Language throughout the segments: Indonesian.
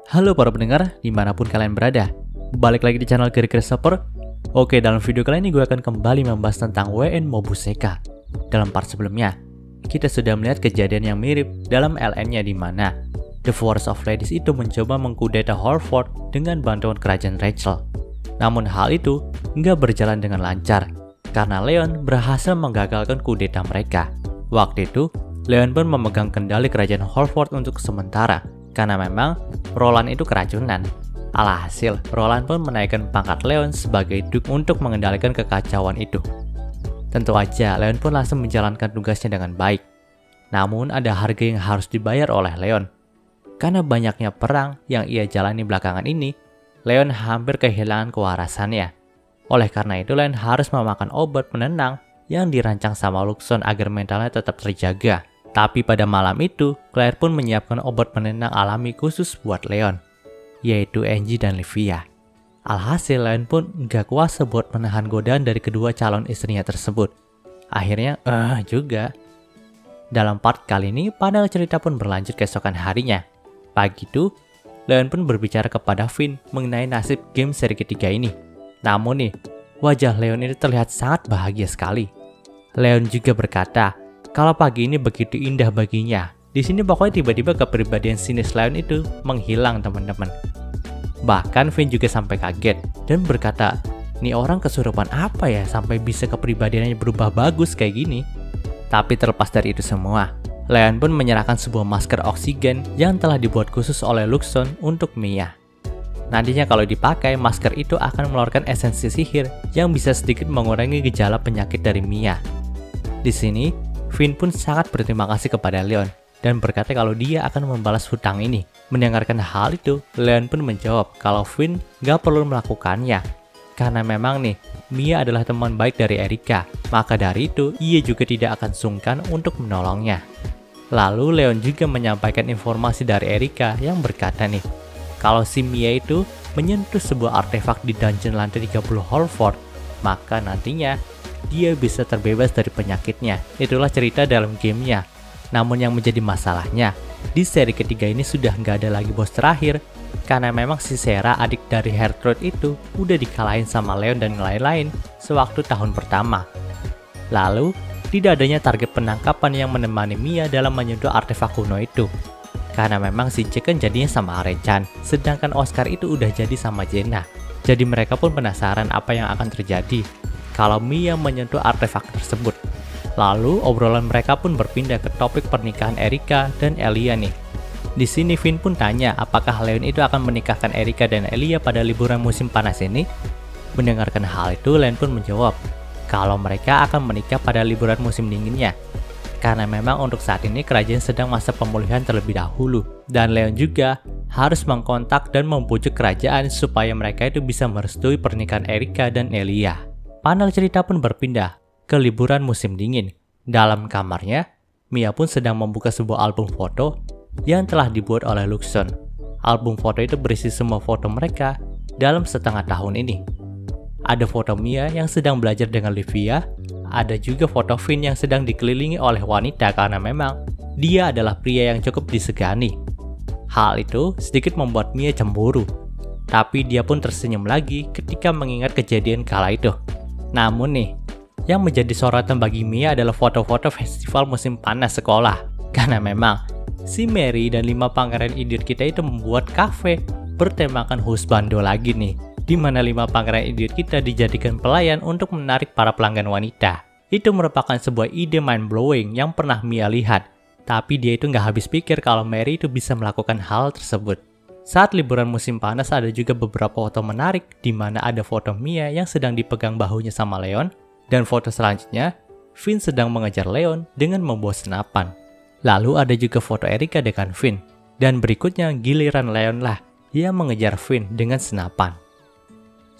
Halo para pendengar, dimanapun kalian berada. Balik lagi di channel Gary Christopher. Oke, dalam video kali ini gue akan kembali membahas tentang WN Mobuseka. Dalam part sebelumnya, kita sudah melihat kejadian yang mirip dalam LN-nya di mana The Force of Ladies itu mencoba mengkudeta Holford dengan bantuan kerajaan Rachel. Namun hal itu nggak berjalan dengan lancar, karena Leon berhasil menggagalkan kudeta mereka. Waktu itu, Leon pun memegang kendali kerajaan Holford untuk sementara, karena memang Roland itu keracunan. Alhasil, Roland pun menaikkan pangkat Leon sebagai Duke untuk mengendalikan kekacauan itu. Tentu aja, Leon pun langsung menjalankan tugasnya dengan baik. Namun ada harga yang harus dibayar oleh Leon. Karena banyaknya perang yang ia jalani belakangan ini, Leon hampir kehilangan kewarasannya. Oleh karena itu, Leon harus memakan obat penenang yang dirancang sama Luxon agar mentalnya tetap terjaga. Tapi pada malam itu, Claire pun menyiapkan obat penenang alami khusus buat Leon, yaitu Angie dan Livia. Alhasil, Leon pun gak kuasa buat menahan godaan dari kedua calon istrinya tersebut. Akhirnya, juga. Dalam part kali ini, panel cerita pun berlanjut keesokan harinya. Pagi itu, Leon pun berbicara kepada Finn mengenai nasib game seri ketiga ini. Namun nih, wajah Leon ini terlihat sangat bahagia sekali. Leon juga berkata, kalau pagi ini begitu indah baginya. Di sini pokoknya tiba-tiba kepribadian sinis Leon itu menghilang, teman-teman. Bahkan Finn juga sampai kaget dan berkata, "Nih orang kesurupan apa ya sampai bisa kepribadiannya berubah bagus kayak gini?" Tapi terlepas dari itu semua, Leon pun menyerahkan sebuah masker oksigen yang telah dibuat khusus oleh Luxon untuk Mia. Nantinya kalau dipakai, masker itu akan mengeluarkan esensi sihir yang bisa sedikit mengurangi gejala penyakit dari Mia. Di sini, Finn pun sangat berterima kasih kepada Leon dan berkata kalau dia akan membalas hutang ini. Mendengarkan hal itu, Leon pun menjawab kalau Finn gak perlu melakukannya. Karena memang nih, Mia adalah teman baik dari Erika, maka dari itu ia juga tidak akan sungkan untuk menolongnya. Lalu Leon juga menyampaikan informasi dari Erika yang berkata nih, kalau si Mia itu menyentuh sebuah artefak di dungeon lantai 30 Holford, maka nantinya dia bisa terbebas dari penyakitnya. Itulah cerita dalam gamenya. Namun yang menjadi masalahnya, di seri ketiga ini sudah nggak ada lagi bos terakhir, karena memang si Sarah, adik dari Gertrude itu, udah dikalahin sama Leon dan lain-lain sewaktu tahun pertama. Lalu, tidak adanya target penangkapan yang menemani Mia dalam menyentuh artefak kuno itu. Karena memang si Jack kan jadinya sama Arechan, sedangkan Oscar itu udah jadi sama Jenna. Jadi mereka pun penasaran apa yang akan terjadi kalau Mia menyentuh artefak tersebut. Lalu obrolan mereka pun berpindah ke topik pernikahan Erika dan Elia nih. Di sini Finn pun tanya apakah Leon itu akan menikahkan Erika dan Elia pada liburan musim panas ini. Mendengarkan hal itu, Leon pun menjawab kalau mereka akan menikah pada liburan musim dinginnya. Karena memang untuk saat ini kerajaan sedang masa pemulihan terlebih dahulu. Dan Leon juga harus mengkontak dan membujuk kerajaan supaya mereka itu bisa merestui pernikahan Erika dan Elia. Panel cerita pun berpindah ke liburan musim dingin. Dalam kamarnya, Mia pun sedang membuka sebuah album foto yang telah dibuat oleh Luxon. Album foto itu berisi semua foto mereka dalam setengah tahun ini. Ada foto Mia yang sedang belajar dengan Livia, ada juga foto Finn yang sedang dikelilingi oleh wanita karena memang dia adalah pria yang cukup disegani. Hal itu sedikit membuat Mia cemburu, tapi dia pun tersenyum lagi ketika mengingat kejadian kala itu. Namun nih, yang menjadi sorotan bagi Mia adalah foto-foto festival musim panas sekolah. Karena memang, si Mary dan 5 pangeran idiot kita itu membuat kafe bertemakan husbando lagi nih. Di mana 5 pangeran idiot kita dijadikan pelayan untuk menarik para pelanggan wanita. Itu merupakan sebuah ide mind-blowing yang pernah Mia lihat. Tapi dia itu nggak habis pikir kalau Mary itu bisa melakukan hal tersebut. Saat liburan musim panas ada juga beberapa foto menarik di mana ada foto Mia yang sedang dipegang bahunya sama Leon dan foto selanjutnya Finn sedang mengejar Leon dengan membawa senapan. Lalu ada juga foto Erika dengan Finn dan berikutnya giliran Leon lah yang mengejar Finn dengan senapan.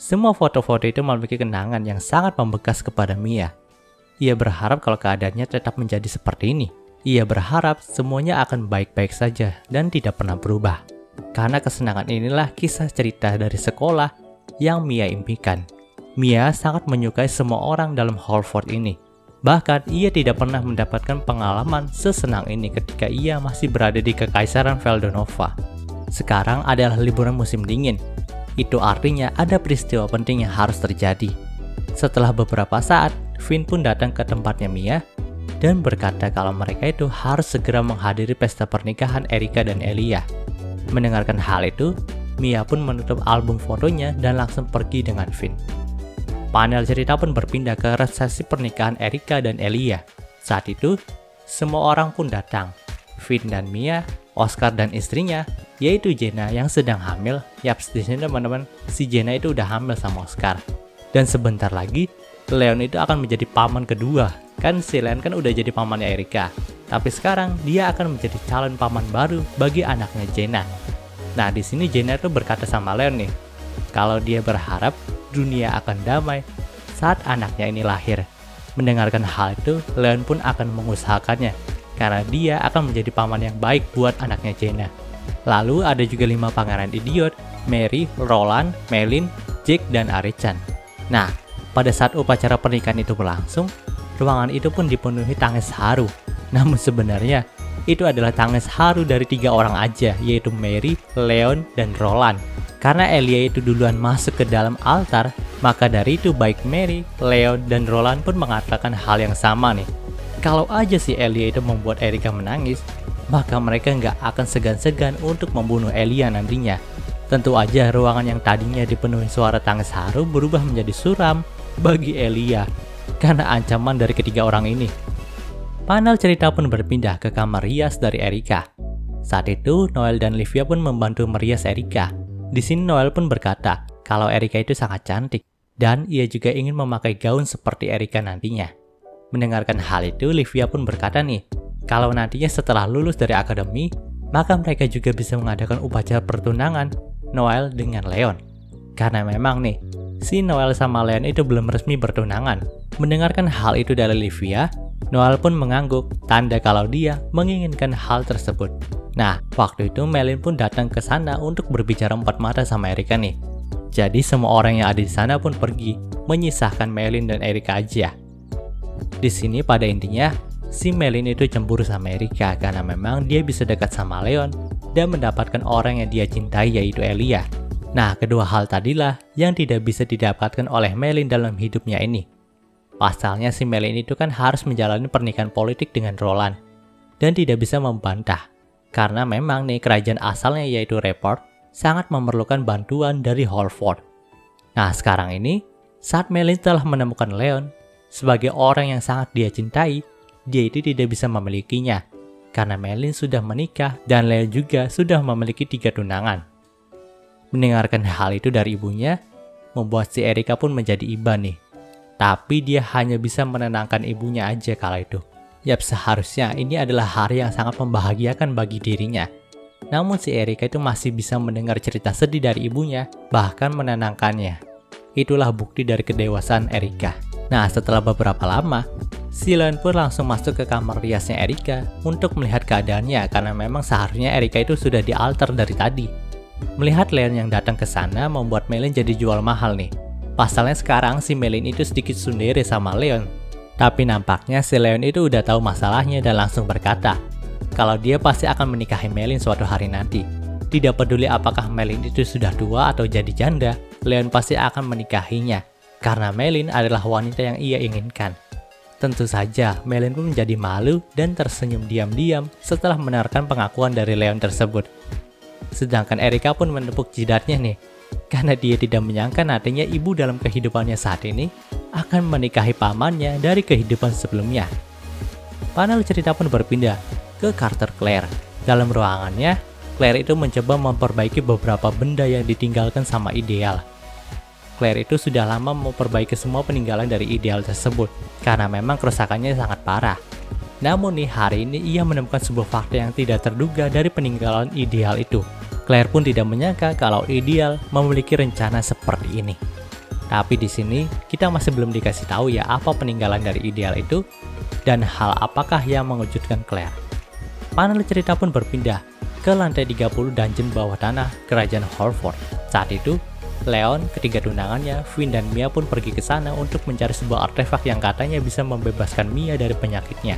Semua foto-foto itu memiliki kenangan yang sangat membekas kepada Mia. Ia berharap kalau keadaannya tetap menjadi seperti ini. Ia berharap semuanya akan baik-baik saja dan tidak pernah berubah. Karena kesenangan inilah kisah cerita dari sekolah yang Mia impikan. Mia sangat menyukai semua orang dalam Holford ini. Bahkan ia tidak pernah mendapatkan pengalaman sesenang ini ketika ia masih berada di Kekaisaran Veldonova. Sekarang adalah liburan musim dingin. Itu artinya ada peristiwa penting yang harus terjadi. Setelah beberapa saat, Finn pun datang ke tempatnya Mia dan berkata kalau mereka itu harus segera menghadiri pesta pernikahan Erika dan Elia. Mendengarkan hal itu, Mia pun menutup album fotonya dan langsung pergi dengan Finn. Panel cerita pun berpindah ke resepsi pernikahan Erika dan Elia. Saat itu, semua orang pun datang. Finn dan Mia, Oscar dan istrinya, yaitu Jenna yang sedang hamil. Yaps, di sini teman-teman, si Jenna itu udah hamil sama Oscar. Dan sebentar lagi, Leon itu akan menjadi paman kedua. Kan si Leon kan udah jadi pamannya Erika. Tapi sekarang dia akan menjadi calon paman baru bagi anaknya Jenna. Nah, di sini Jenna itu berkata sama Leon nih, kalau dia berharap dunia akan damai saat anaknya ini lahir. Mendengarkan hal itu, Leon pun akan mengusahakannya karena dia akan menjadi paman yang baik buat anaknya Jenna. Lalu ada juga 5 pangeran idiot, Mary, Roland, Melin, Jake, dan Arichan. Nah, pada saat upacara pernikahan itu berlangsung, ruangan itu pun dipenuhi tangis haru. Namun sebenarnya, itu adalah tangis haru dari 3 orang aja, yaitu Mary, Leon, dan Roland. Karena Elia itu duluan masuk ke dalam altar, maka dari itu baik Mary, Leon, dan Roland pun mengatakan hal yang sama nih. Kalau aja si Elia itu membuat Erika menangis, maka mereka nggak akan segan-segan untuk membunuh Elia nantinya. Tentu aja ruangan yang tadinya dipenuhi suara tangis haru berubah menjadi suram bagi Elia karena ancaman dari ketiga orang ini. Panel cerita pun berpindah ke kamar rias dari Erika. Saat itu, Noel dan Livia pun membantu merias Erika. Di sini Noel pun berkata kalau Erika itu sangat cantik dan ia juga ingin memakai gaun seperti Erika nantinya. Mendengarkan hal itu, Livia pun berkata nih, kalau nantinya setelah lulus dari akademi, maka mereka juga bisa mengadakan upacara pertunangan Noel dengan Leon. Karena memang nih, si Noel sama Leon itu belum resmi bertunangan. Mendengarkan hal itu dari Livia, Noel pun mengangguk, tanda kalau dia menginginkan hal tersebut. Nah, waktu itu Melin pun datang ke sana untuk berbicara 4 mata sama Erika nih. Jadi semua orang yang ada di sana pun pergi, menyisahkan Melin dan Erika aja. Di sini pada intinya, si Melin itu cemburu sama Erika karena memang dia bisa dekat sama Leon dan mendapatkan orang yang dia cintai yaitu Elia. Nah, kedua hal tadilah yang tidak bisa didapatkan oleh Melin dalam hidupnya ini. Pasalnya si Melin itu kan harus menjalani pernikahan politik dengan Roland dan tidak bisa membantah. Karena memang nih kerajaan asalnya yaitu Report sangat memerlukan bantuan dari Holford. Nah, sekarang ini saat Melin telah menemukan Leon sebagai orang yang sangat dia cintai, dia itu tidak bisa memilikinya karena Melin sudah menikah dan Leon juga sudah memiliki 3 tunangan. Mendengarkan hal itu dari ibunya, membuat si Erika pun menjadi iba nih. Tapi dia hanya bisa menenangkan ibunya aja kala itu. Yap, seharusnya ini adalah hari yang sangat membahagiakan bagi dirinya. Namun si Erika itu masih bisa mendengar cerita sedih dari ibunya, bahkan menenangkannya. Itulah bukti dari kedewasaan Erika. Nah, setelah beberapa lama, si Leon pun langsung masuk ke kamar riasnya Erika untuk melihat keadaannya karena memang seharusnya Erika itu sudah di altar dari tadi. Melihat Leon yang datang ke sana membuat Melin jadi jual mahal nih. Pasalnya sekarang si Melin itu sedikit tsundere sama Leon. Tapi nampaknya si Leon itu udah tahu masalahnya dan langsung berkata kalau dia pasti akan menikahi Melin suatu hari nanti. Tidak peduli apakah Melin itu sudah tua atau jadi janda, Leon pasti akan menikahinya. Karena Melin adalah wanita yang ia inginkan. Tentu saja, Melin pun menjadi malu dan tersenyum diam-diam setelah mendengarkan pengakuan dari Leon tersebut. Sedangkan Erika pun menepuk jidatnya nih, karena dia tidak menyangka nantinya ibu dalam kehidupannya saat ini akan menikahi pamannya dari kehidupan sebelumnya. Panel cerita pun berpindah ke karakter Claire. Dalam ruangannya, Claire itu mencoba memperbaiki beberapa benda yang ditinggalkan sama Ideal. Claire itu sudah lama memperbaiki semua peninggalan dari Ideal tersebut, karena memang kerusakannya sangat parah. Namun nih, hari ini ia menemukan sebuah fakta yang tidak terduga dari peninggalan Ideal itu. Claire pun tidak menyangka kalau Ideal memiliki rencana seperti ini. Tapi di sini kita masih belum dikasih tahu ya apa peninggalan dari Ideal itu dan hal apakah yang mengejutkan Claire. Panel cerita pun berpindah ke lantai 30 dungeon bawah tanah kerajaan Holford. Saat itu, Leon, ketiga tunangannya, Finn dan Mia pun pergi ke sana untuk mencari sebuah artefak yang katanya bisa membebaskan Mia dari penyakitnya.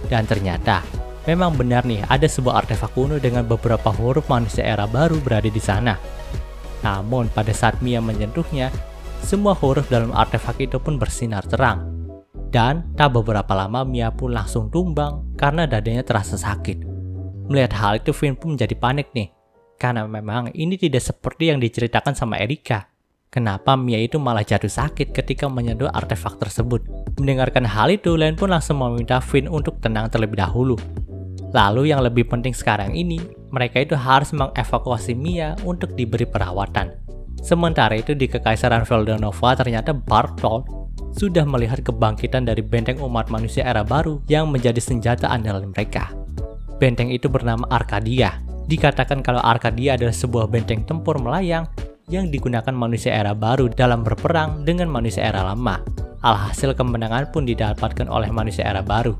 Dan ternyata, memang benar nih ada sebuah artefak kuno dengan beberapa huruf manusia era baru berada di sana. Namun pada saat Mia menyentuhnya, semua huruf dalam artefak itu pun bersinar terang. Dan tak beberapa lama Mia pun langsung tumbang karena dadanya terasa sakit. Melihat hal itu Finn pun menjadi panik nih. Karena memang ini tidak seperti yang diceritakan sama Erika. Kenapa Mia itu malah jatuh sakit ketika menyentuh artefak tersebut? Mendengarkan hal itu, Leon pun langsung meminta Finn untuk tenang terlebih dahulu. Lalu yang lebih penting sekarang ini, mereka itu harus mengevakuasi Mia untuk diberi perawatan. Sementara itu di Kekaisaran Feldonova ternyata Bartolt sudah melihat kebangkitan dari benteng umat manusia era baru yang menjadi senjata andalan mereka. Benteng itu bernama Arcadia. Dikatakan kalau Arcadia adalah sebuah benteng tempur melayang yang digunakan manusia era baru dalam berperang dengan manusia era lama. Alhasil kemenangan pun didapatkan oleh manusia era baru.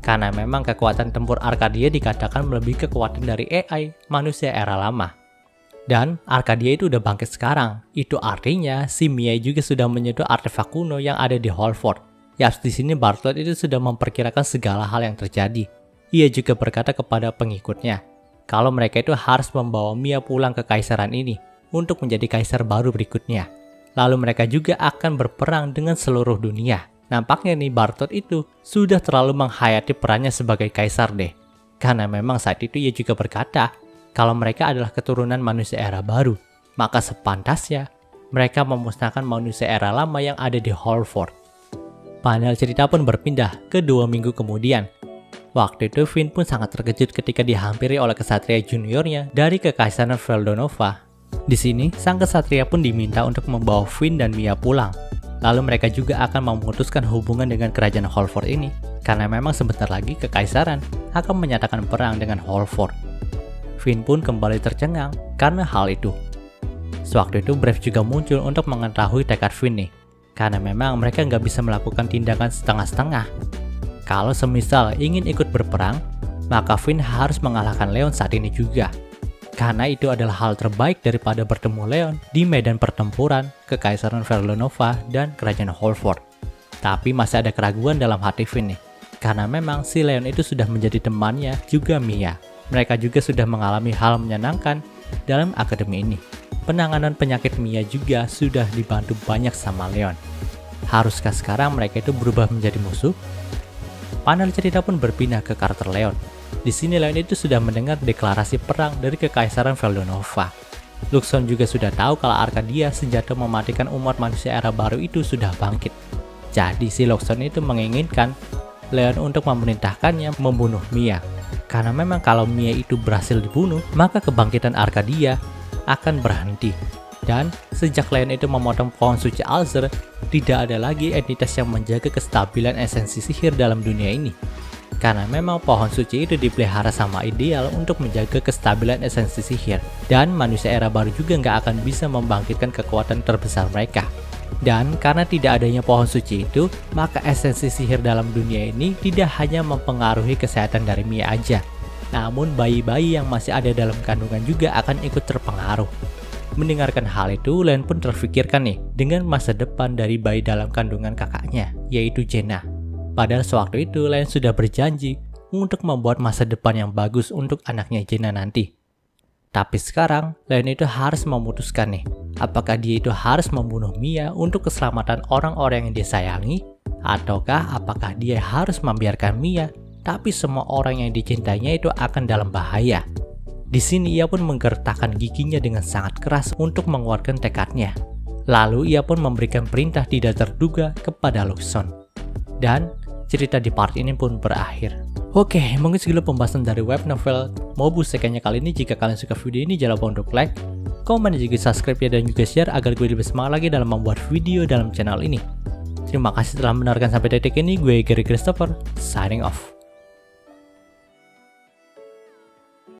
Karena memang kekuatan tempur Arcadia dikatakan melebihi kekuatan dari AI manusia era lama. Dan Arcadia itu udah bangkit sekarang. Itu artinya si Mia juga sudah menyentuh artefak kuno yang ada di Holford. Yaps, di sini Bartolt itu sudah memperkirakan segala hal yang terjadi. Ia juga berkata kepada pengikutnya kalau mereka itu harus membawa Mia pulang ke kaisaran ini untuk menjadi kaisar baru berikutnya. Lalu mereka juga akan berperang dengan seluruh dunia. Nampaknya nih Bartolt itu sudah terlalu menghayati perannya sebagai kaisar deh. Karena memang saat itu ia juga berkata kalau mereka adalah keturunan manusia era baru, maka sepantasnya mereka memusnahkan manusia era lama yang ada di Holford. Panel cerita pun berpindah ke 2 minggu kemudian. Waktu itu Finn pun sangat terkejut ketika dihampiri oleh kesatria juniornya dari Kekaisaran Feldonova. Di sini, sang kesatria pun diminta untuk membawa Finn dan Mia pulang. Lalu mereka juga akan memutuskan hubungan dengan kerajaan Holford ini, karena memang sebentar lagi Kekaisaran akan menyatakan perang dengan Holford. Finn pun kembali tercengang karena hal itu. Sewaktu itu Brave juga muncul untuk mengetahui tekad Finn nih, karena memang mereka nggak bisa melakukan tindakan setengah-setengah. Kalau semisal ingin ikut berperang, maka Finn harus mengalahkan Leon saat ini juga. Karena itu adalah hal terbaik daripada bertemu Leon di medan pertempuran Kekaisaran Feldonova dan Kerajaan Holford. Tapi masih ada keraguan dalam hati Finn nih, karena memang si Leon itu sudah menjadi temannya juga Mia. Mereka juga sudah mengalami hal menyenangkan dalam akademi ini. Penanganan penyakit Mia juga sudah dibantu banyak sama Leon. Haruskah sekarang mereka itu berubah menjadi musuh? Panel cerita pun berpindah ke karakter Leon. Di sini Leon itu sudah mendengar deklarasi perang dari Kekaisaran Feldonova. Luxon juga sudah tahu kalau Arcadia, senjata mematikan umat manusia era baru itu sudah bangkit. Jadi si Luxon itu menginginkan Leon untuk memerintahkannya membunuh Mia. Karena memang kalau Mia itu berhasil dibunuh, maka kebangkitan Arcadia akan berhenti. Dan sejak Leon itu memotong pohon suci Alzer, tidak ada lagi entitas yang menjaga kestabilan esensi sihir dalam dunia ini. Karena memang pohon suci itu dipelihara sama ideal untuk menjaga kestabilan esensi sihir. Dan manusia era baru juga nggak akan bisa membangkitkan kekuatan terbesar mereka. Dan karena tidak adanya pohon suci itu, maka esensi sihir dalam dunia ini tidak hanya mempengaruhi kesehatan dari Mia aja. Namun bayi-bayi yang masih ada dalam kandungan juga akan ikut terpengaruh. Mendengarkan hal itu, Leon pun terfikirkan nih dengan masa depan dari bayi dalam kandungan kakaknya, yaitu Jenna. Padahal sewaktu itu Leon sudah berjanji untuk membuat masa depan yang bagus untuk anaknya Jenna nanti. Tapi sekarang Leon itu harus memutuskan nih, apakah dia itu harus membunuh Mia untuk keselamatan orang-orang yang dia sayangi, ataukah apakah dia harus membiarkan Mia tapi semua orang yang dicintainya itu akan dalam bahaya. Di sini ia pun menggertakkan giginya dengan sangat keras untuk menguatkan tekadnya. Lalu ia pun memberikan perintah tidak terduga kepada Luxon. Dan cerita di part ini pun berakhir. Oke, mungkin segitu pembahasan dari web novel Mobusekai-nya kali ini. Jika kalian suka video ini, jangan lupa untuk like, komen, dan juga subscribe ya, dan juga share agar gue lebih semangat lagi dalam membuat video dalam channel ini. Terima kasih telah mendengarkan sampai detik ini. Gue Gary Christopher, signing off.